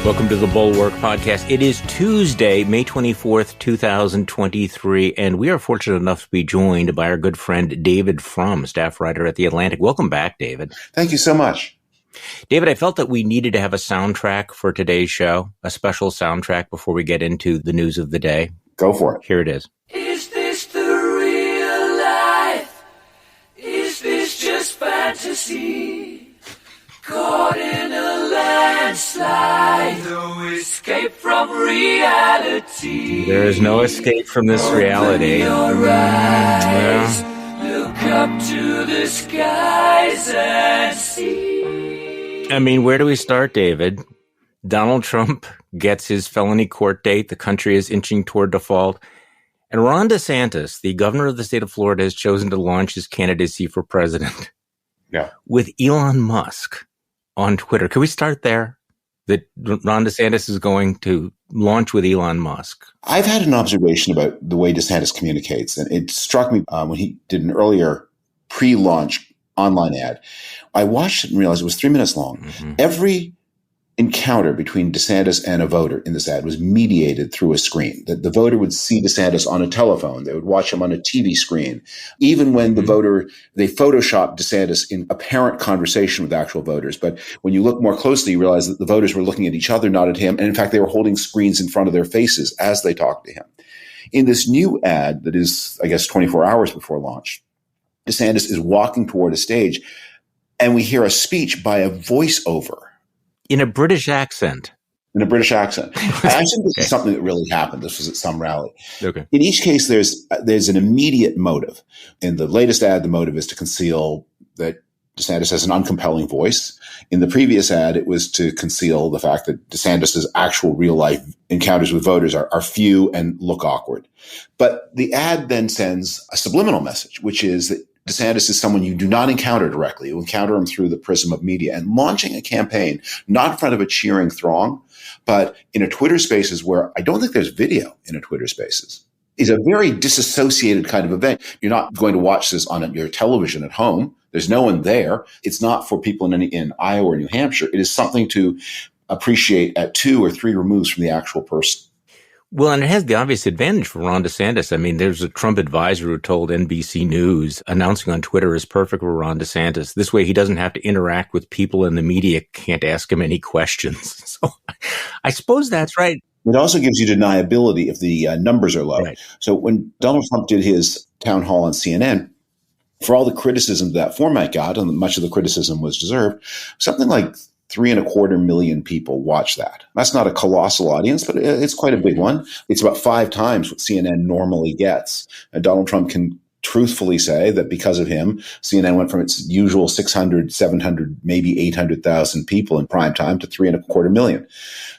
Welcome to the Bulwark Podcast. It is Tuesday, May 24th, 2023, and we are fortunate enough to be joined by our good friend David Frum, staff writer at The Atlantic. Welcome back, David. Thank you so much. David, I felt that we needed to have a soundtrack for today's show, a special soundtrack before we get into the news of the day. Go for it. Here it is. Is this the real life? Is this just fantasy? Caught in a landslide, no escape from reality. There is no escape from this reality. Open your eyes, look up to the skies and see. I mean, where do we start, David? Donald Trump gets his felony court date. The country is inching toward default. And Ron DeSantis, the governor of the state of Florida, has chosen to launch his candidacy for president. Yeah. With Elon Musk on Twitter. Can we start there? That Ron DeSantis is going to launch with Elon Musk. I've had an observation about the way DeSantis communicates, and it struck me when he did an earlier pre-launch online ad. I watched it and realized it was 3 minutes long. Mm-hmm. Every encounter between DeSantis and a voter in this ad was mediated through a screen. That the voter would see DeSantis on a telephone. They would watch him on a TV screen. Even when the voter, they photoshopped DeSantis in apparent conversation with actual voters. But when you look more closely, you realize that the voters were looking at each other, not at him. And in fact, they were holding screens in front of their faces as they talked to him. In this new ad that is, I guess, 24 hours before launch, DeSantis is walking toward a stage and we hear a speech by a voiceover. In a British accent. In a British accent. I think this is something that really happened. This was at some rally. Okay. In each case, there's an immediate motive. In the latest ad, the motive is to conceal that DeSantis has an uncompelling voice. In the previous ad, it was to conceal the fact that DeSantis's actual real-life encounters with voters are few and look awkward. But the ad then sends a subliminal message, which is that DeSantis is someone you do not encounter directly. You encounter him through the prism of media, and launching a campaign, not in front of a cheering throng, but in a Twitter Spaces where I don't think there's video in a Twitter Spaces, is a very disassociated kind of event. You're not going to watch this on your television at home. There's no one there. It's not for people in Iowa or New Hampshire. It is something to appreciate at 2 or 3 removes from the actual person. Well, and it has the obvious advantage for Ron DeSantis. I mean, there's a Trump advisor who told NBC News announcing on Twitter is perfect for Ron DeSantis. This way he doesn't have to interact with people in the media, can't ask him any questions. So I suppose that's right. It also gives you deniability if the numbers are low. Right. So when Donald Trump did his town hall on CNN, for all the criticism that format got, and much of the criticism was deserved, something like 3.25 million people watch that. That's not a colossal audience, but it's quite a big one. It's about 5 times what CNN normally gets. And Donald Trump can truthfully say that because of him, CNN went from its usual 600, 700, maybe 800,000 people in prime time to 3.25 million.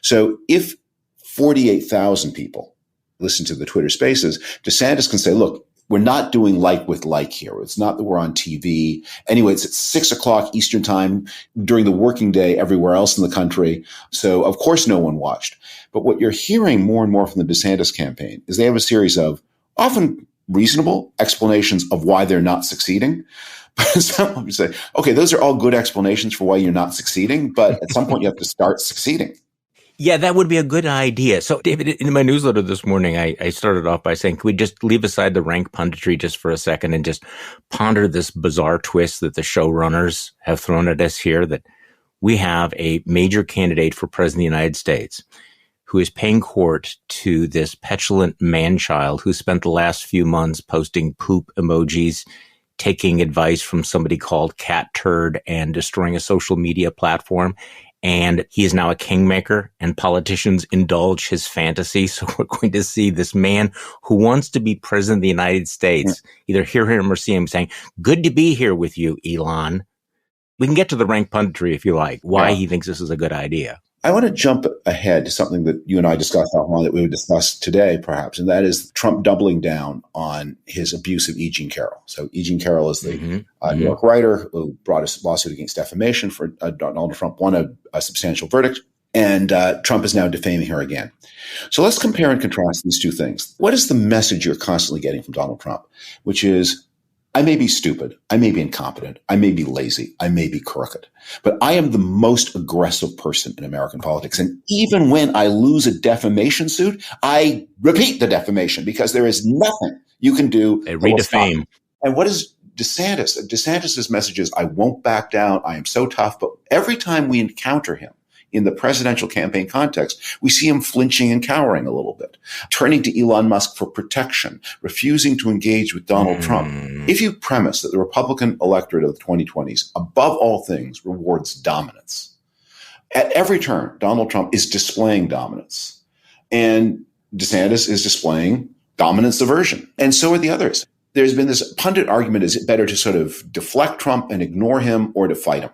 So if 48,000 people listen to the Twitter Spaces, DeSantis can say, look, we're not doing like with like here. It's not that we're on TV. Anyway, it's at 6 o'clock Eastern time during the working day everywhere else in the country. So of course no one watched. But what you're hearing more and more from the DeSantis campaign is they have a series of often reasonable explanations of why they're not succeeding. But some of you say, okay, those are all good explanations for why you're not succeeding. But at some point you have to start succeeding. Yeah, that would be a good idea. So, David, in my newsletter this morning, I started off by saying, can we just leave aside the rank punditry just for a second and just ponder this bizarre twist that the showrunners have thrown at us here, that we have a major candidate for president of the United States who is paying court to this petulant man-child who spent the last few months posting poop emojis, taking advice from somebody called Cat Turd, and destroying a social media platform. And he is now a kingmaker, and politicians indulge his fantasy. So we're going to see this man who wants to be president of the United States, either hear him or see him saying, good to be here with you, Elon. We can get to the rank punditry if you like, why he thinks this is a good idea. I want to jump ahead to something that you and I discussed offline that we would discuss today, perhaps, and that is Trump doubling down on his abuse of E. Jean Carroll. So E. Jean Carroll is the New York writer who brought a lawsuit against defamation for Donald Trump, won a substantial verdict, and Trump is now defaming her again. So let's compare and contrast these two things. What is the message you're constantly getting from Donald Trump, which is I may be stupid. I may be incompetent. I may be lazy. I may be crooked. But I am the most aggressive person in American politics. And even when I lose a defamation suit, I repeat the defamation because there is nothing you can do. Redefame. And what is DeSantis? DeSantis' message is, I won't back down. I am so tough. But every time we encounter him in the presidential campaign context, we see him flinching and cowering a little bit, turning to Elon Musk for protection, refusing to engage with Donald Trump. If you premise that the Republican electorate of the 2020s, above all things, rewards dominance, at every turn, Donald Trump is displaying dominance. And DeSantis is displaying dominance aversion. And so are the others. There's been this pundit argument, is it better to sort of deflect Trump and ignore him or to fight him?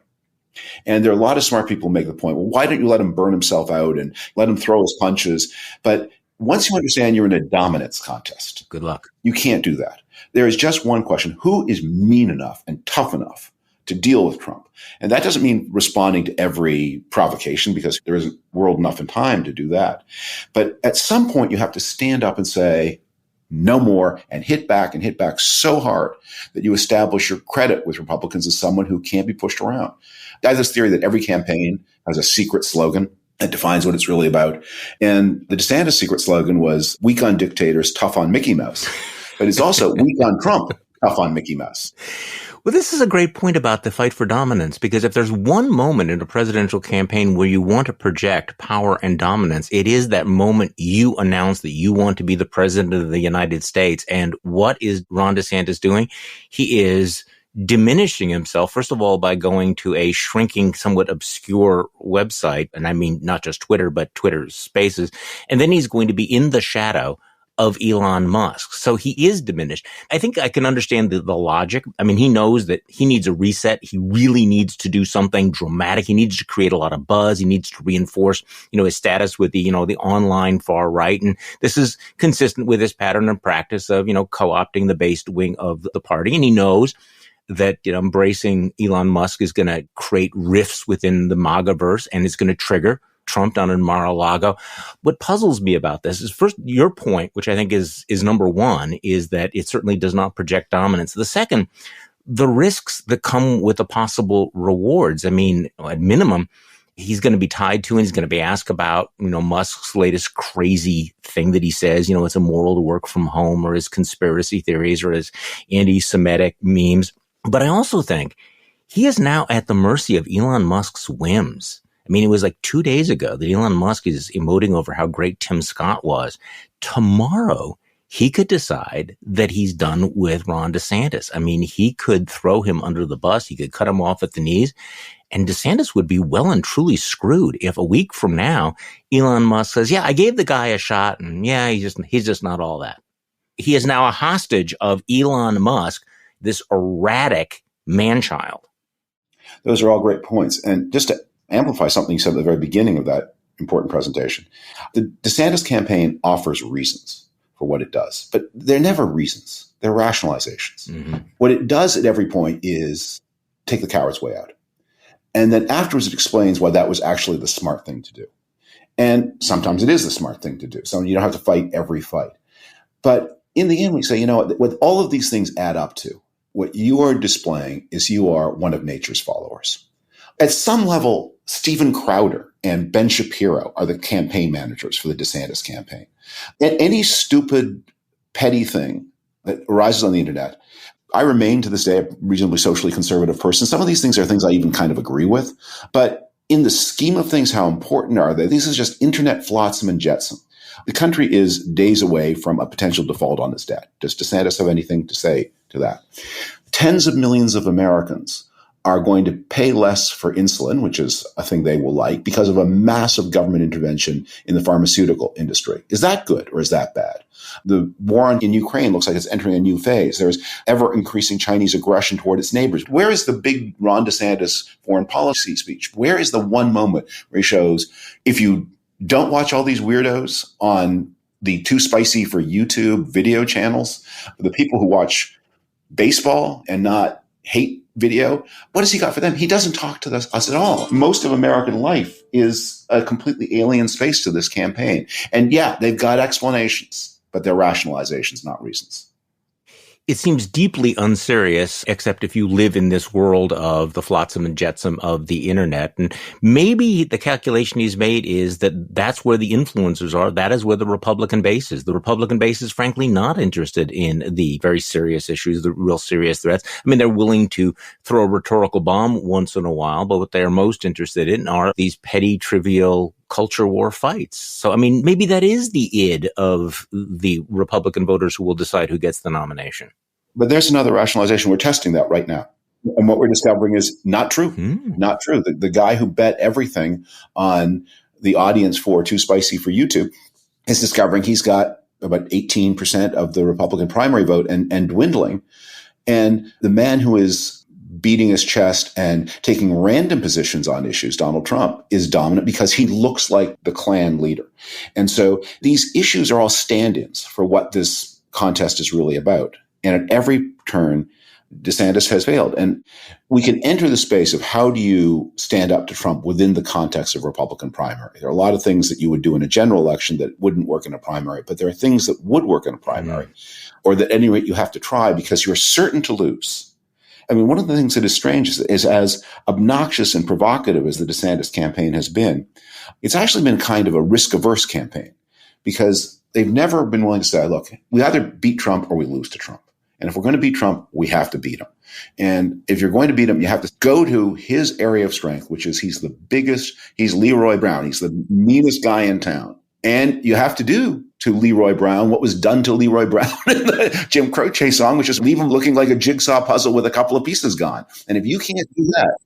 And there are a lot of smart people who make the point, well, why don't you let him burn himself out and let him throw his punches? But once you understand you're in a dominance contest, good luck. You can't do that. There is just one question. Who is mean enough and tough enough to deal with Trump? And that doesn't mean responding to every provocation, because there isn't world enough and time to do that. But at some point, you have to stand up and say, no more, and hit back so hard that you establish your credit with Republicans as someone who can't be pushed around. I have this theory that every campaign has a secret slogan that defines what it's really about. And the DeSantis secret slogan was weak on dictators, tough on Mickey Mouse. But it's also weak on Trump, tough on Mickey Mouse. Well, this is a great point about the fight for dominance, because if there's one moment in a presidential campaign where you want to project power and dominance, it is that moment you announce that you want to be the president of the United States. And what is Ron DeSantis doing? He is diminishing himself, first of all, by going to a shrinking, somewhat obscure website. And I mean, not just Twitter, but Twitter Spaces. And then he's going to be in the shadow of Elon Musk. So he is diminished. I think I can understand the logic. I mean, he knows that he needs a reset. He really needs to do something dramatic. He needs to create a lot of buzz. He needs to reinforce, his status with the online far right. And this is consistent with his pattern and practice of, co-opting the base wing of the party. And he knows that, embracing Elon Musk is going to create rifts within the MAGA-verse, and it's going to trigger Trump down in Mar-a-Lago. What puzzles me about this is, first, your point, which I think is number one, is that it certainly does not project dominance. The second, the risks that come with the possible rewards. I mean, at minimum, he's going to be tied to, and he's going to be asked about, Musk's latest crazy thing that he says, it's immoral to work from home, or his conspiracy theories, or his anti-Semitic memes. But I also think he is now at the mercy of Elon Musk's whims. I mean, it was like 2 days ago that Elon Musk is emoting over how great Tim Scott was. Tomorrow, he could decide that he's done with Ron DeSantis. I mean, he could throw him under the bus. He could cut him off at the knees. And DeSantis would be well and truly screwed if a week from now, Elon Musk says, yeah, I gave the guy a shot, and yeah, he's just not all that. He is now a hostage of Elon Musk, this erratic man-child. Those are all great points. And just to amplify something you said at the very beginning of that important presentation, the DeSantis campaign offers reasons for what it does, but they're never reasons. They're rationalizations. Mm-hmm. What it does at every point is take the coward's way out. And then afterwards, it explains why that was actually the smart thing to do. And sometimes it is the smart thing to do. So you don't have to fight every fight. But in the end, we say, what all of these things add up to, what you are displaying is you are one of nature's followers. At some level, Steven Crowder and Ben Shapiro are the campaign managers for the DeSantis campaign. And any stupid, petty thing that arises on the internet, I remain to this day a reasonably socially conservative person. Some of these things are things I even kind of agree with. But in the scheme of things, how important are they? This is just internet flotsam and jetsam. The country is days away from a potential default on its debt. Does DeSantis have anything to say to that? Tens of millions of Americans are going to pay less for insulin, which is a thing they will like, because of a massive government intervention in the pharmaceutical industry. Is that good or is that bad? The war in Ukraine looks like it's entering a new phase. There's ever increasing Chinese aggression toward its neighbors. Where is the big Ron DeSantis foreign policy speech? Where is the one moment where he shows, if you don't watch all these weirdos on the too spicy for YouTube video channels, the people who watch baseball and not hate video, what has he got for them? He doesn't talk to us at all. Most of American life is a completely alien space to this campaign. And yeah, they've got explanations, but they're rationalizations, not reasons. It seems deeply unserious, except if you live in this world of the flotsam and jetsam of the internet. And maybe the calculation he's made is that that's where the influencers are. That is where the Republican base is. The Republican base is frankly not interested in the very serious issues, the real serious threats. I mean, they're willing to throw a rhetorical bomb once in a while, but what they are most interested in are these petty, trivial culture war fights. So, I mean, maybe that is the id of the Republican voters who will decide who gets the nomination. But there's another rationalization. We're testing that right now. And what we're discovering is not true. Not true. The guy who bet everything on the audience for Too Spicy for YouTube is discovering he's got about 18% of the Republican primary vote and dwindling. And the man who is beating his chest and taking random positions on issues, Donald Trump, is dominant because he looks like the Klan leader. And so these issues are all stand-ins for what this contest is really about. And at every turn, DeSantis has failed. And we can enter the space of how do you stand up to Trump within the context of Republican primary. There are a lot of things that you would do in a general election that wouldn't work in a primary, but there are things that would work in a primary, or that at any rate you have to try because you're certain to lose. I mean, one of the things that is strange is as obnoxious and provocative as the DeSantis campaign has been, it's actually been kind of a risk-averse campaign because they've never been willing to say, look, we either beat Trump or we lose to Trump. And if we're going to beat Trump, we have to beat him. And if you're going to beat him, you have to go to his area of strength, which is he's the biggest, he's Leroy Brown. He's the meanest guy in town. And you have to do to Leroy Brown what was done to Leroy Brown in the Jim Croce song, which is leave him looking like a jigsaw puzzle with a couple of pieces gone. And if you can't do that,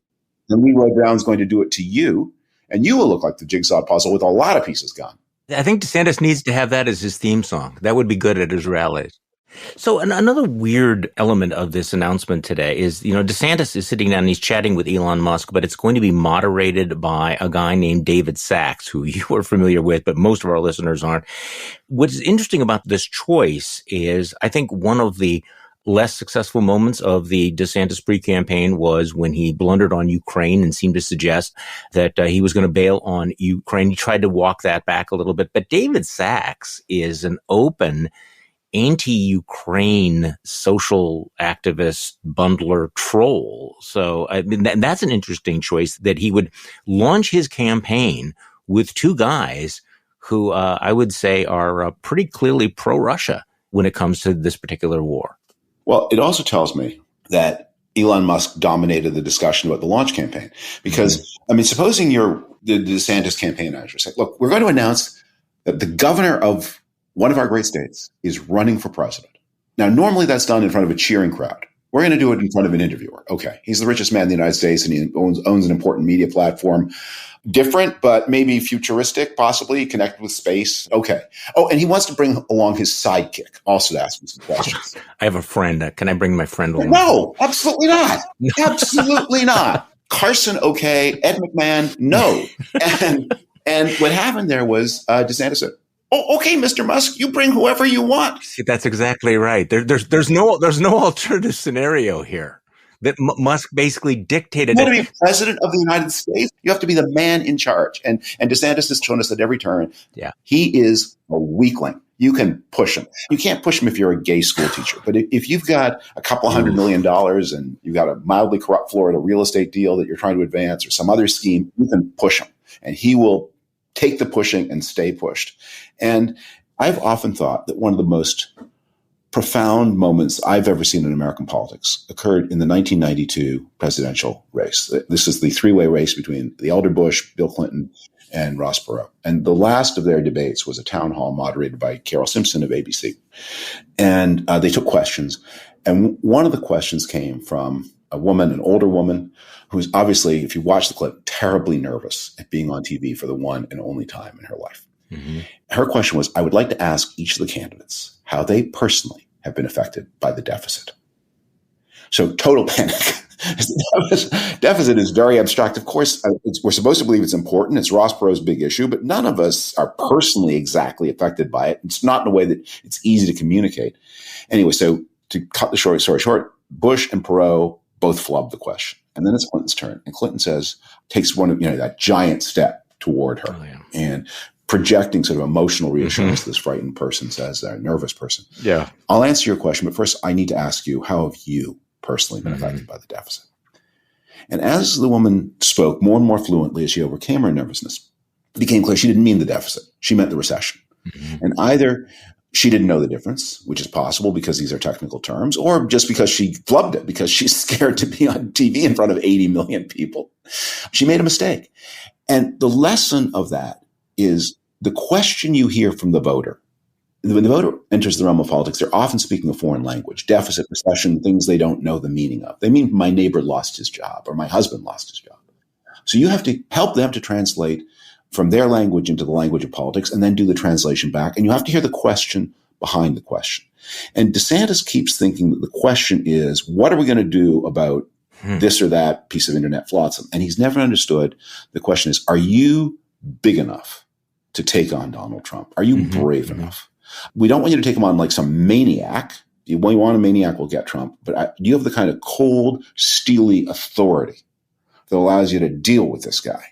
then Leroy Brown's going to do it to you, and you will look like the jigsaw puzzle with a lot of pieces gone. I think DeSantis needs to have that as his theme song. That would be good at his rallies. So another weird element of this announcement today is, DeSantis is sitting down and he's chatting with Elon Musk, but it's going to be moderated by a guy named David Sachs, who you are familiar with, but most of our listeners aren't. What's interesting about this choice is I think one of the less successful moments of the DeSantis pre-campaign was when he blundered on Ukraine and seemed to suggest that he was going to bail on Ukraine. He tried to walk that back a little bit, but David Sachs is an open anti-Ukraine social activist bundler troll. So I mean, that's an interesting choice that he would launch his campaign with two guys who I would say are pretty clearly pro-Russia when it comes to this particular war. Well, it also tells me that Elon Musk dominated the discussion about the launch campaign because, I mean, supposing you're the DeSantis campaign manager, say, look, we're going to announce that the governor of one of our great states is running for president. Now, normally that's done in front of a cheering crowd. We're going to do it in front of an interviewer. Okay, he's the richest man in the United States and he owns an important media platform. Different, but maybe futuristic, possibly connected with space. Okay. Oh, and he wants to bring along his sidekick, also to ask him some questions. I have a friend. Can I bring my friend along? No, absolutely not. Absolutely not. Carson, okay. Ed McMahon, no. And what happened there was DeSantis said, oh, okay, Mr. Musk, you bring whoever you want. See, that's exactly right. There's no alternative scenario here. That Musk basically dictated. You want to be president of the United States? You have to be the man in charge. And DeSantis has shown us at every turn. Yeah, he is a weakling. You can push him. You can't push him if you're a gay school teacher. But if you've got a couple $100 million and you've got a mildly corrupt Florida real estate deal that you're trying to advance or some other scheme, you can push him. And he will take the pushing and stay pushed. And I've often thought that one of the most profound moments I've ever seen in American politics occurred in the 1992 presidential race. This is the three-way race between the elder Bush, Bill Clinton, and Ross Perot. And the last of their debates was a town hall moderated by Carol Simpson of ABC. And they took questions. And one of the questions came from a woman, an older woman, who's obviously, if you watch the clip, terribly nervous at being on TV for the one and only time in her life. Mm-hmm. Her question was, I would like to ask each of the candidates how they personally have been affected by the deficit. So total panic. Deficit is very abstract. Of course, we're supposed to believe it's important. It's Ross Perot's big issue, but none of us are personally exactly affected by it. It's not in a way that it's easy to communicate. Anyway, so to cut the story short, Bush and Perot both flubbed the question. And then it's Clinton's turn. And Clinton takes one of, that giant step toward her. Oh, yeah. And projecting sort of emotional reassurance this frightened person says, a nervous person. Yeah. I'll answer your question, but first I need to ask you, how have you personally been affected by the deficit? And as the woman spoke more and more fluently as she overcame her nervousness, it became clear she didn't mean the deficit. She meant the recession. And either she didn't know the difference, which is possible because these are technical terms, or just because she flubbed it, because she's scared to be on TV in front of 80 million people. She made a mistake. And the lesson of that is the question you hear from the voter. When the voter enters the realm of politics, they're often speaking a foreign language, deficit, recession, things they don't know the meaning of. They mean my neighbor lost his job or my husband lost his job. So you have to help them to translate from their language into the language of politics and then do the translation back. And you have to hear the question behind the question. And DeSantis keeps thinking that the question is, what are we going to do about this or that piece of internet flotsam? And he's never understood the question is, are you big enough to take on Donald Trump? Are you brave enough? We don't want you to take him on like some maniac. You want a maniac, will get Trump. But do you have the kind of cold, steely authority that allows you to deal with this guy?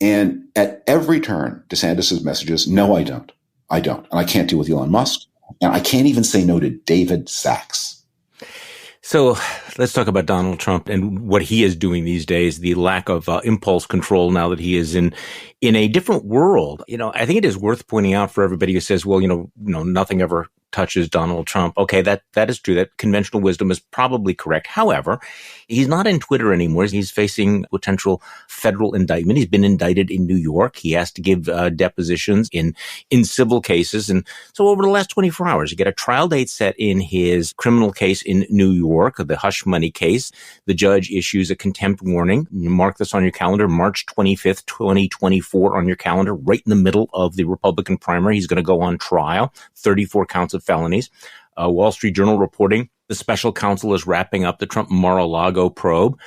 And at every turn, DeSantis' message is, no, I don't. I don't. And I can't deal with Elon Musk. And I can't even say no to David Sachs. So let's talk about Donald Trump and what he is doing these days, the lack of impulse control now that he is in a different world. I think it is worth pointing out for everybody who says, well, nothing ever touches Donald Trump. Okay, that is true. That conventional wisdom is probably correct. However, he's not in Twitter anymore. He's facing potential federal indictment. He's been indicted in New York. He has to give depositions in civil cases. And so over the last 24 hours, you get a trial date set in his criminal case in New York, the hush money case. The judge issues a contempt warning. You mark this on your calendar, March 25th, 2024 on your calendar, right in the middle of the Republican primary. He's going to go on trial, 34 counts of felonies. Wall Street Journal reporting the special counsel is wrapping up the Trump Mar-a-Lago probe.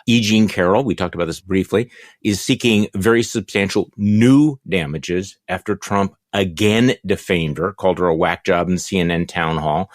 E. Jean Carroll, we talked about this briefly, is seeking very substantial new damages after Trump again defamed her, called her a whack job in CNN town hall.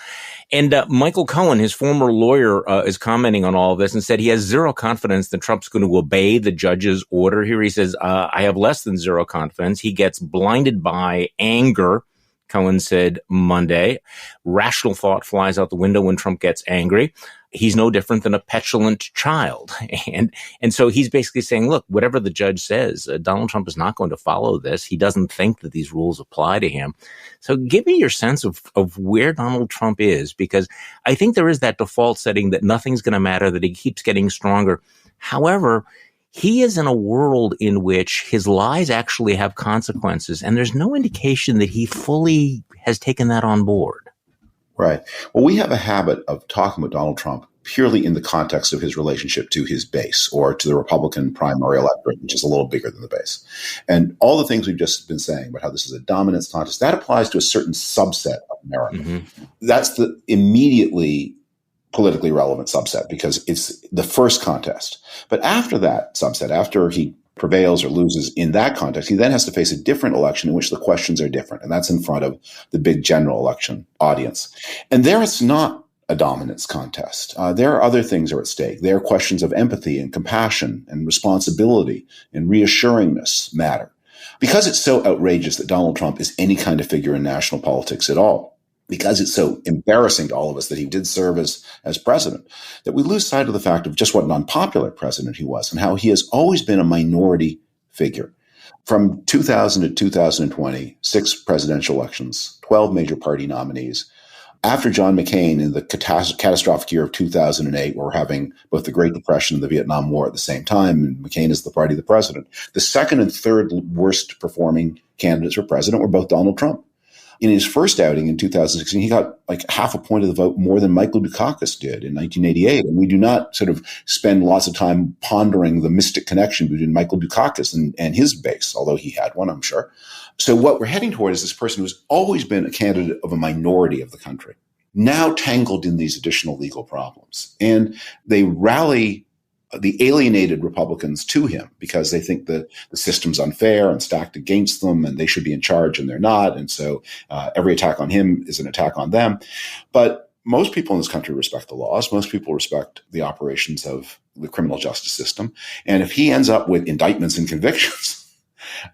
And Michael Cohen, his former lawyer, is commenting on all of this and said he has zero confidence that Trump's going to obey the judge's order. Here he says, I have less than zero confidence. He gets blinded by anger, Cohen said Monday. Rational thought flies out the window when Trump gets angry. He's no different than a petulant child. And so he's basically saying, look, whatever the judge says, Donald Trump is not going to follow this. He doesn't think that these rules apply to him. So give me your sense of where Donald Trump is, because I think there is that default setting that nothing's going to matter, that he keeps getting stronger. However, he is in a world in which his lies actually have consequences, and there's no indication that he fully has taken that on board. Right. Well, we have a habit of talking about Donald Trump purely in the context of his relationship to his base or to the Republican primary electorate, which is a little bigger than the base. And all the things we've just been saying about how this is a dominance contest, that applies to a certain subset of America. That's the immediately politically relevant subset because it's the first contest. But after that subset, after he prevails or loses in that context, he then has to face a different election in which the questions are different. And that's in front of the big general election audience. And there it's not a dominance contest. There are other things are at stake. There are questions of empathy and compassion and responsibility and reassuringness matter. Because it's so outrageous that Donald Trump is any kind of figure in national politics at all, because it's so embarrassing to all of us that he did serve as president, that we lose sight of the fact of just what an unpopular president he was and how he has always been a minority figure. From 2000 to 2020, 6 presidential elections, 12 major party nominees. After John McCain in the catastrophic year of 2008, we're having both the Great Depression and the Vietnam War at the same time, and McCain is the party of the president. The second and third worst performing candidates for president were both Donald Trump. In his first outing in 2016, he got like half a point of the vote more than Michael Dukakis did in 1988. And we do not sort of spend lots of time pondering the mystic connection between Michael Dukakis and his base, although he had one, I'm sure. So what we're heading toward is this person who's always been a candidate of a minority of the country, now tangled in these additional legal problems. And they rally the alienated Republicans to him because they think that the system's unfair and stacked against them and they should be in charge and they're not. And so every attack on him is an attack on them. But most people in this country respect the laws. Most people respect the operations of the criminal justice system. And if he ends up with indictments and convictions,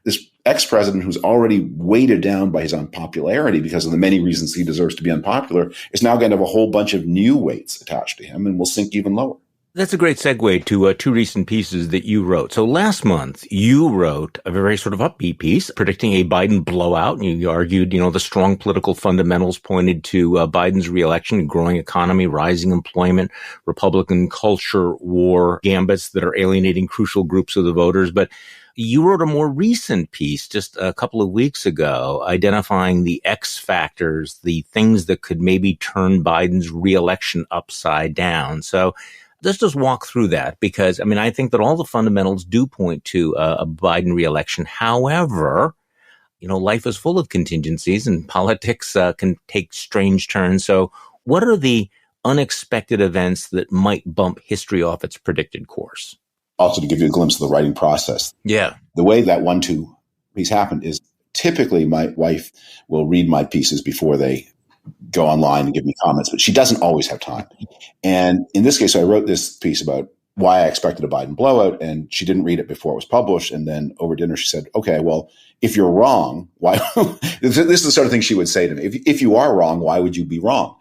This ex-president who's already weighted down by his unpopularity because of the many reasons he deserves to be unpopular is now going to have a whole bunch of new weights attached to him and will sink even lower. That's a great segue to two recent pieces that you wrote. So last month, you wrote a very sort of upbeat piece predicting a Biden blowout. And you argued, the strong political fundamentals pointed to Biden's reelection, growing economy, rising employment, Republican culture war gambits that are alienating crucial groups of the voters. But you wrote a more recent piece just a couple of weeks ago identifying the X factors, the things that could maybe turn Biden's reelection upside down. So let's just walk through that because, I think that all the fundamentals do point to a Biden reelection. However, life is full of contingencies and politics can take strange turns. So what are the unexpected events that might bump history off its predicted course? Also, to give you a glimpse of the writing process. Yeah. The way that 1-2 piece happened is typically my wife will read my pieces before they go online and give me comments, but she doesn't always have time. And in this case, I wrote this piece about why I expected a Biden blowout, and she didn't read it before it was published. And then over dinner, she said, okay, well, if you're wrong, why? This is the sort of thing she would say to me. If you are wrong, why would you be wrong?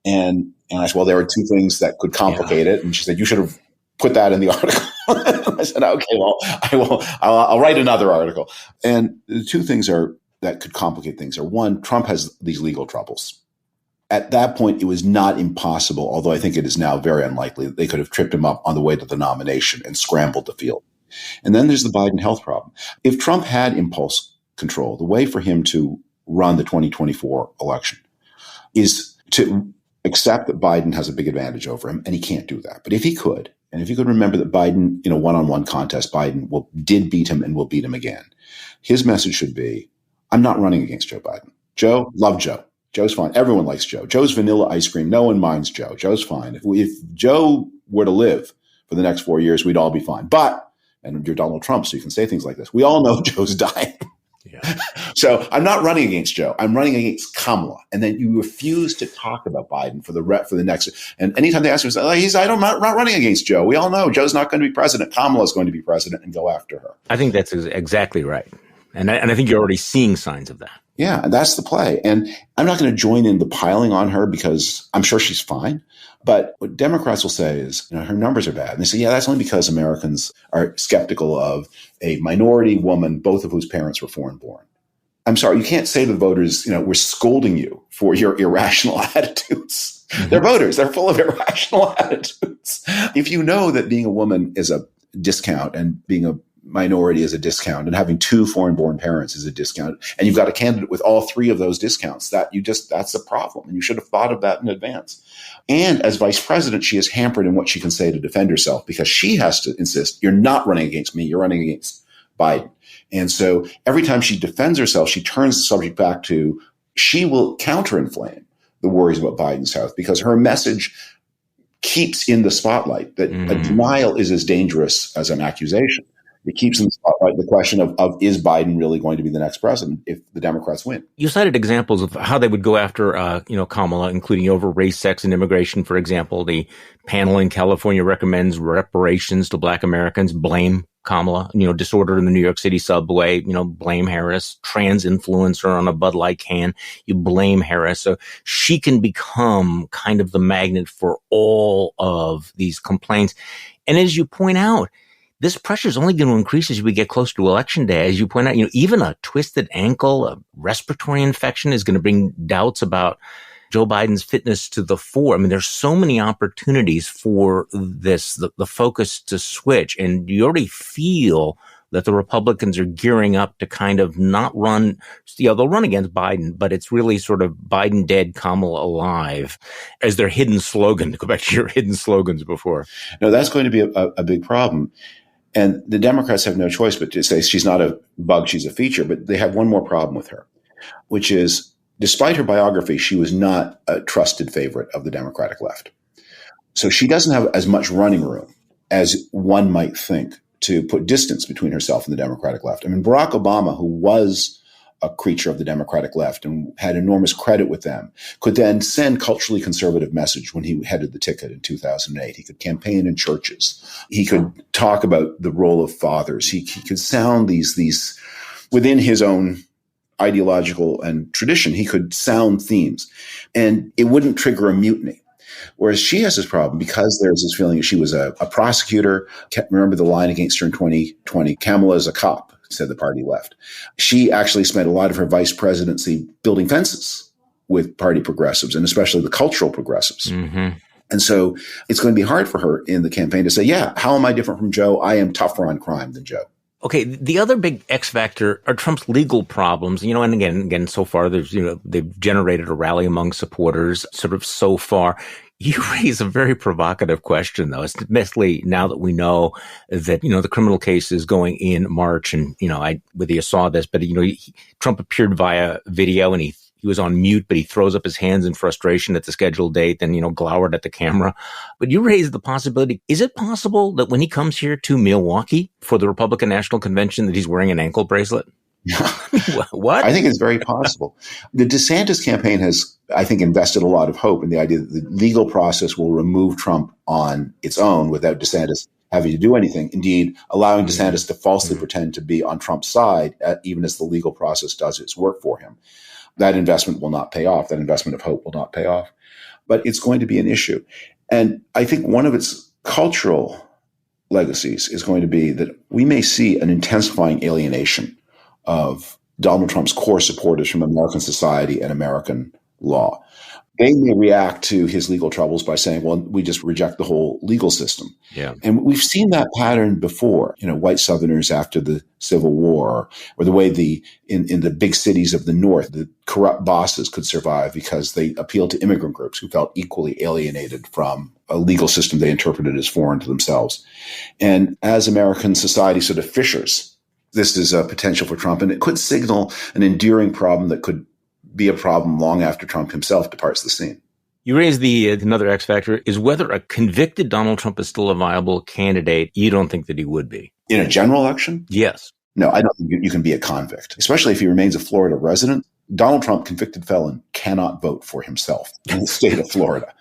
And I said, well, there are two things that could complicate it. And she said, you should have put that in the article. I said, okay, well, I'll write another article. And the two things that could complicate things are, one, Trump has these legal troubles. At that point, it was not impossible, although I think it is now very unlikely that they could have tripped him up on the way to the nomination and scrambled the field. And then there's the Biden health problem. If Trump had impulse control, the way for him to run the 2024 election is to accept that Biden has a big advantage over him, and he can't do that. But if he could, and if he could remember that Biden, in a one-on-one contest, Biden did beat him and will beat him again, his message should be, I'm not running against Joe Biden. Joe, love Joe. Joe's fine. Everyone likes Joe. Joe's vanilla ice cream. No one minds Joe. Joe's fine. If Joe were to live for the next 4 years, we'd all be fine. But, and you're Donald Trump, so you can say things like this, we all know Joe's dying. Yeah. So I'm not running against Joe. I'm running against Kamala. And then you refuse to talk about Biden for the next. And anytime they ask me, I'm not running against Joe. We all know Joe's not going to be president. Kamala's going to be president, and go after her. I think that's exactly right. And I think you're already seeing signs of that. Yeah, and that's the play. And I'm not going to join in the piling on her because I'm sure she's fine. But what Democrats will say is, her numbers are bad. And they say, yeah, that's only because Americans are skeptical of a minority woman, both of whose parents were foreign born. I'm sorry, you can't say to the voters, we're scolding you for your irrational attitudes. Mm-hmm. They're voters. They're full of irrational attitudes. If you know that being a woman is a discount and being a minority is a discount and having two foreign-born parents is a discount, and you've got a candidate with all three of those discounts, that's a problem. And you should have thought of that in advance. And as vice president, she is hampered in what she can say to defend herself because she has to insist, you're not running against me, you're running against Biden. And so every time she defends herself, she turns the subject back to, she will counter-inflame the worries about Biden's health because her message keeps in the spotlight that a denial is as dangerous as an accusation. It keeps in the spotlight the question of is Biden really going to be the next president if the Democrats win? You cited examples of how they would go after, Kamala, including over race, sex, and immigration. For example, the panel in California recommends reparations to Black Americans. Blame Kamala. Disorder in the New York City subway. Blame Harris. Trans influencer on a Bud Light can. You blame Harris. So she can become kind of the magnet for all of these complaints. And as you point out, this pressure is only going to increase as we get closer to election day. As you point out, even a twisted ankle, a respiratory infection is going to bring doubts about Joe Biden's fitness to the fore. There's so many opportunities for this, the focus to switch. And you already feel that the Republicans are gearing up to kind of not run, they'll run against Biden, but it's really sort of Biden dead, Kamala alive as their hidden slogan. To go back to your hidden slogans before. No, that's going to be a big problem. And the Democrats have no choice but to say she's not a bug, she's a feature. But they have one more problem with her, which is despite her biography, she was not a trusted favorite of the Democratic left. So she doesn't have as much running room as one might think to put distance between herself and the Democratic left. Barack Obama, who was a creature of the Democratic left and had enormous credit with them, could then send culturally conservative message when he headed the ticket in 2008. He could campaign in churches. He could talk about the role of fathers. He could sound these within his own ideological and tradition, he could sound themes, and it wouldn't trigger a mutiny. Whereas she has this problem because there's this feeling that she was a prosecutor. Remember the line against her in 2020, Kamala is a cop, said the party left. She actually spent a lot of her vice presidency building fences with party progressives, and especially the cultural progressives. Mm-hmm. And so it's going to be hard for her in the campaign to say, yeah, how am I different from Joe? I am tougher on crime than Joe. Okay, the other big X factor are Trump's legal problems, and again, so far they've generated a rally among supporters sort of so far. You raise a very provocative question, though, especially now that we know that, the criminal case is going in March. And, whether you saw this, but, Trump appeared via video and he was on mute, but he throws up his hands in frustration at the scheduled date, then, glowered at the camera. But you raised the possibility, is it possible that when he comes here to Milwaukee for the Republican National Convention that he's wearing an ankle bracelet? What? I think it's very possible. The DeSantis campaign has, I think, invested a lot of hope in the idea that the legal process will remove Trump on its own without DeSantis having to do anything. Indeed, allowing DeSantis to falsely pretend to be on Trump's side, even as the legal process does its work for him. That investment will not pay off. That investment of hope will not pay off. But it's going to be an issue. And I think one of its cultural legacies is going to be that we may see an intensifying alienation of Donald Trump's core supporters from American society and American law. They may react to his legal troubles by saying, well, we just reject the whole legal system. Yeah. And we've seen that pattern before, white Southerners after the Civil War, or the way in the big cities of the North, the corrupt bosses could survive because they appealed to immigrant groups who felt equally alienated from a legal system they interpreted as foreign to themselves. And as American society sort of fissures, this is a potential for Trump, and it could signal an enduring problem that could be a problem long after Trump himself departs the scene. You raised another X factor is whether a convicted Donald Trump is still a viable candidate. You don't think that he would be. In a general election? Yes. No, I don't think you can be a convict, especially if he remains a Florida resident. Donald Trump, convicted felon, cannot vote for himself in the state of Florida.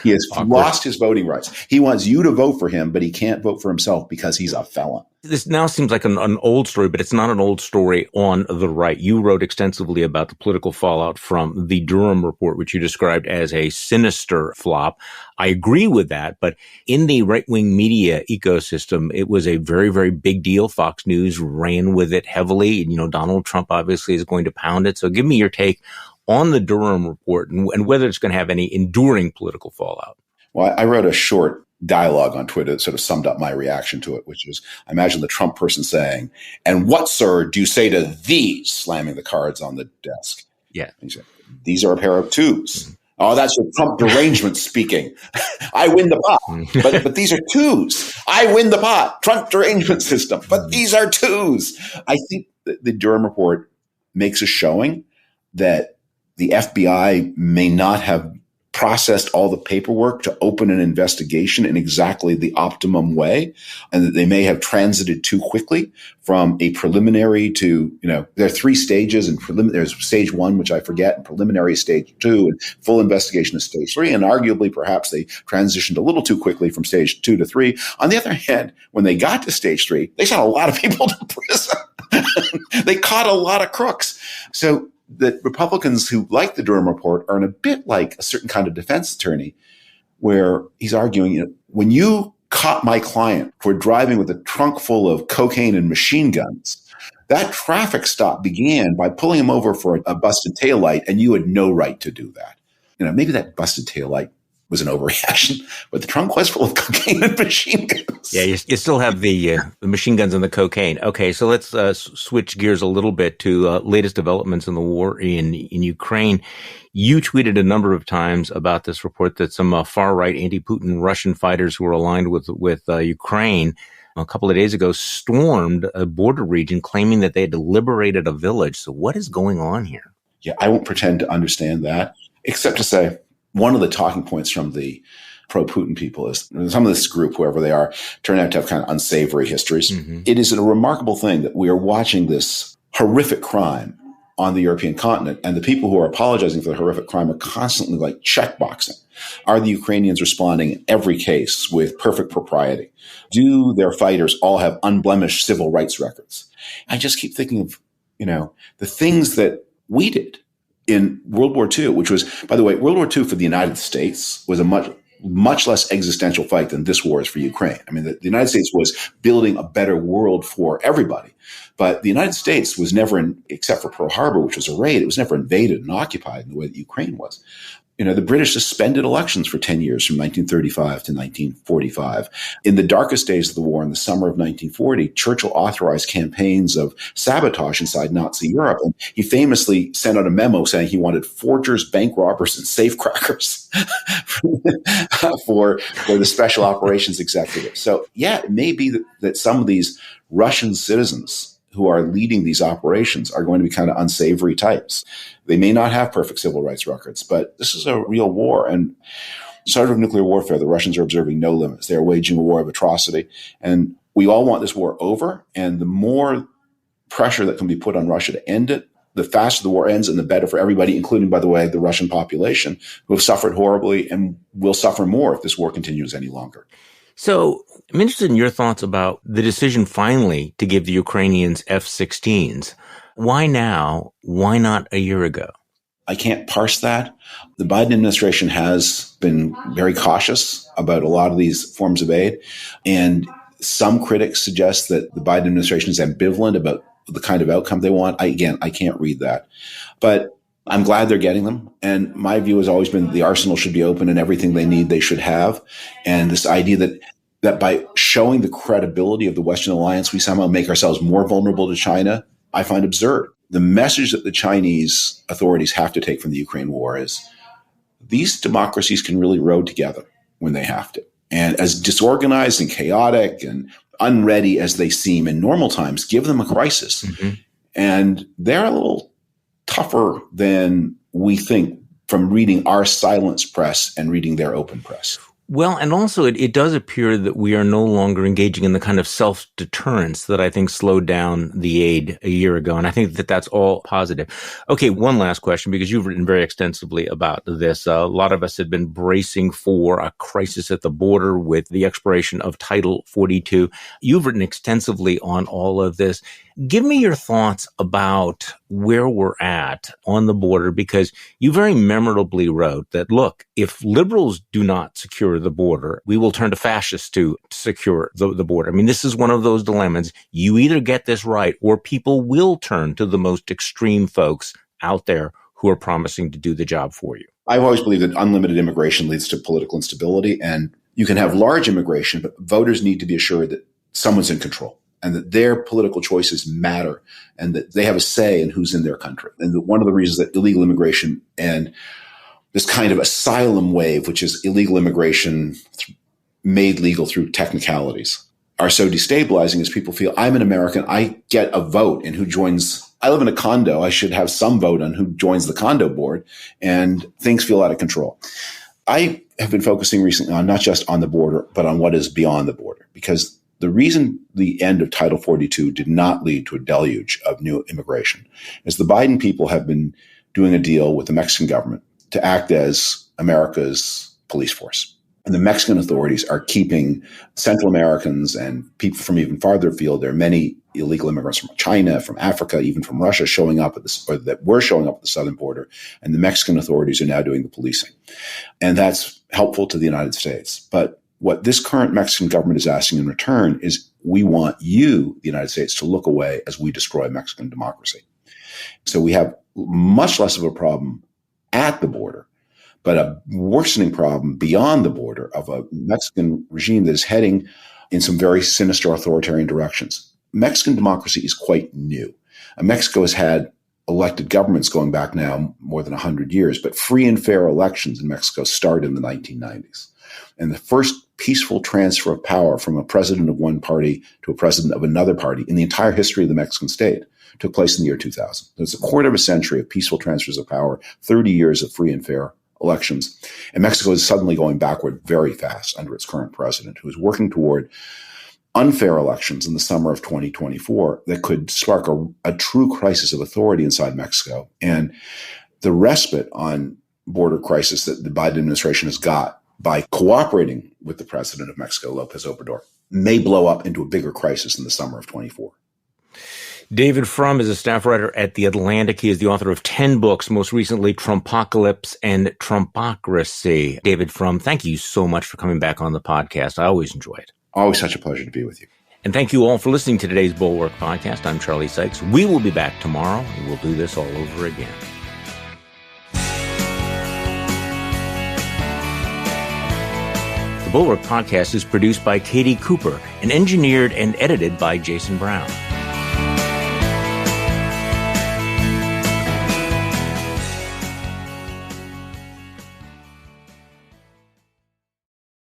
He has lost his voting rights. He wants you to vote for him, but he can't vote for himself because he's a felon. This now seems like an old story, but it's not an old story on the right. You wrote extensively about the political fallout from the Durham Report, which you described as a sinister flop. I agree with that, but in the right-wing media ecosystem, it was a very, very big deal. Fox News ran with it heavily. Donald Trump obviously is going to pound it. So give me your take on the Durham Report and whether it's going to have any enduring political fallout. Well, I wrote a short dialogue on Twitter that sort of summed up my reaction to it, which is, I imagine the Trump person saying, "And what, sir, do you say to these?" slamming the cards on the desk. Yeah. He said, "These are a pair of twos." Mm-hmm. "Oh, that's your Trump derangement speaking. I win the pot. But these are twos. I win the pot. Trump derangement system. But these are twos." I think that the Durham Report makes a showing that the FBI may not have processed all the paperwork to open an investigation in exactly the optimum way, and that they may have transited too quickly from a preliminary to, there are three stages, and there's stage one, which I forget, and preliminary stage two, and full investigation is stage three. And arguably, perhaps they transitioned a little too quickly from stage 2 to 3. On the other hand, when they got to stage 3, they sent a lot of people to prison. They caught a lot of crooks. So that Republicans who like the Durham Report are in a bit like a certain kind of defense attorney, where he's arguing, when you caught my client for driving with a trunk full of cocaine and machine guns, that traffic stop began by pulling him over for a busted taillight, and you had no right to do that. Maybe that busted taillight was an overreaction, but the trunk was full of cocaine and machine guns. Yeah, you still have the machine guns and the cocaine. Okay, so let's switch gears a little bit to latest developments in the war in Ukraine. You tweeted a number of times about this report that some far-right anti-Putin Russian fighters who were aligned with Ukraine a couple of days ago stormed a border region claiming that they had liberated a village. So what is going on here? Yeah, I won't pretend to understand that, except to say, one of the talking points from the pro-Putin people is some of this group, whoever they are, turn out to have kind of unsavory histories. Mm-hmm. It is a remarkable thing that we are watching this horrific crime on the European continent. And the people who are apologizing for the horrific crime are constantly like checkboxing. Are the Ukrainians responding in every case with perfect propriety? Do their fighters all have unblemished civil rights records? I just keep thinking of, the things that we did in World War II, which was, by the way, World War II for the United States was a much less existential fight than this war is for Ukraine. I mean, the United States was building a better world for everybody. But the United States was never, except for Pearl Harbor, which was a raid, it was never invaded and occupied in the way that Ukraine was. The British suspended elections for 10 years from 1935 to 1945. In the darkest days of the war, in the summer of 1940, Churchill authorized campaigns of sabotage inside Nazi Europe. And he famously sent out a memo saying he wanted forgers, bank robbers, and safecrackers for the special operations executive. So, yeah, it may be that some of these Russian citizens who are leading these operations are going to be kind of unsavory types. They may not have perfect civil rights records, but this is a real war. And sort of nuclear warfare, the Russians are observing no limits. They're waging a war of atrocity. And we all want this war over. And the more pressure that can be put on Russia to end it, the faster the war ends and the better for everybody, including, by the way, the Russian population, who have suffered horribly and will suffer more if this war continues any longer. So I'm interested in your thoughts about the decision finally to give the Ukrainians F-16s. Why now? Why not a year ago? I can't parse that. The Biden administration has been very cautious about a lot of these forms of aid. And some critics suggest that the Biden administration is ambivalent about the kind of outcome they want. I can't read that. But I'm glad they're getting them. And my view has always been the arsenal should be open and everything they need, they should have. And this idea that by showing the credibility of the Western alliance, we somehow make ourselves more vulnerable to China, I find absurd. The message that the Chinese authorities have to take from the Ukraine war is these democracies can really row together when they have to. And as disorganized and chaotic and unready as they seem in normal times, give them a crisis. Mm-hmm. And they're a little tougher than we think from reading our silence press and reading their open press. Well, and also it does appear that we are no longer engaging in the kind of self-deterrence that I think slowed down the aid a year ago. And I think that that's all positive. Okay, one last question, because you've written very extensively about this. A lot of us had been bracing for a crisis at the border with the expiration of Title 42. You've written extensively on all of this. Give me your thoughts about where we're at on the border, because you very memorably wrote that, look, if liberals do not secure the border, we will turn to fascists to secure the border. I mean, this is one of those dilemmas. You either get this right or people will turn to the most extreme folks out there who are promising to do the job for you. I've always believed that unlimited immigration leads to political instability, and you can have large immigration, but voters need to be assured that someone's in control, and that their political choices matter, and that they have a say in who's in their country. And one of the reasons that illegal immigration and this kind of asylum wave, which is illegal immigration made legal through technicalities, are so destabilizing is people feel, I'm an American, I get a vote in who joins. I live in a condo, I should have some vote on who joins the condo board, and things feel out of control. I have been focusing recently on not just on the border, but on what is beyond the border, because the reason the end of Title 42 did not lead to a deluge of new immigration is the Biden people have been doing a deal with the Mexican government to act as America's police force. And the Mexican authorities are keeping Central Americans and people from even farther afield. There are many illegal immigrants from China, from Africa, even from Russia showing up that were showing up at the southern border. And the Mexican authorities are now doing the policing. And that's helpful to the United States. But what this current Mexican government is asking in return is, we want you, the United States, to look away as we destroy Mexican democracy. So we have much less of a problem at the border, but a worsening problem beyond the border of a Mexican regime that is heading in some very sinister authoritarian directions. Mexican democracy is quite new. Mexico has had elected governments going back now more than 100 years, but free and fair elections in Mexico started in the 1990s. And the first peaceful transfer of power from a president of one party to a president of another party in the entire history of the Mexican state took place in the year 2000. It's a quarter of a century of peaceful transfers of power, 30 years of free and fair elections. And Mexico is suddenly going backward very fast under its current president, who is working toward unfair elections in the summer of 2024 that could spark a true crisis of authority inside Mexico. And the respite on border crisis that the Biden administration has got by cooperating with the president of Mexico, Lopez Obrador, may blow up into a bigger crisis in the summer of 24. David Frum is a staff writer at The Atlantic. He is the author of 10 books, most recently Trumpocalypse and Trumpocracy. David Frum, thank you so much for coming back on the podcast. I always enjoy it. Always such a pleasure to be with you. And thank you all for listening to today's Bulwark Podcast. I'm Charlie Sykes. We will be back tomorrow, and we'll do this all over again. The Bulwark Podcast is produced by Katie Cooper and engineered and edited by Jason Brown.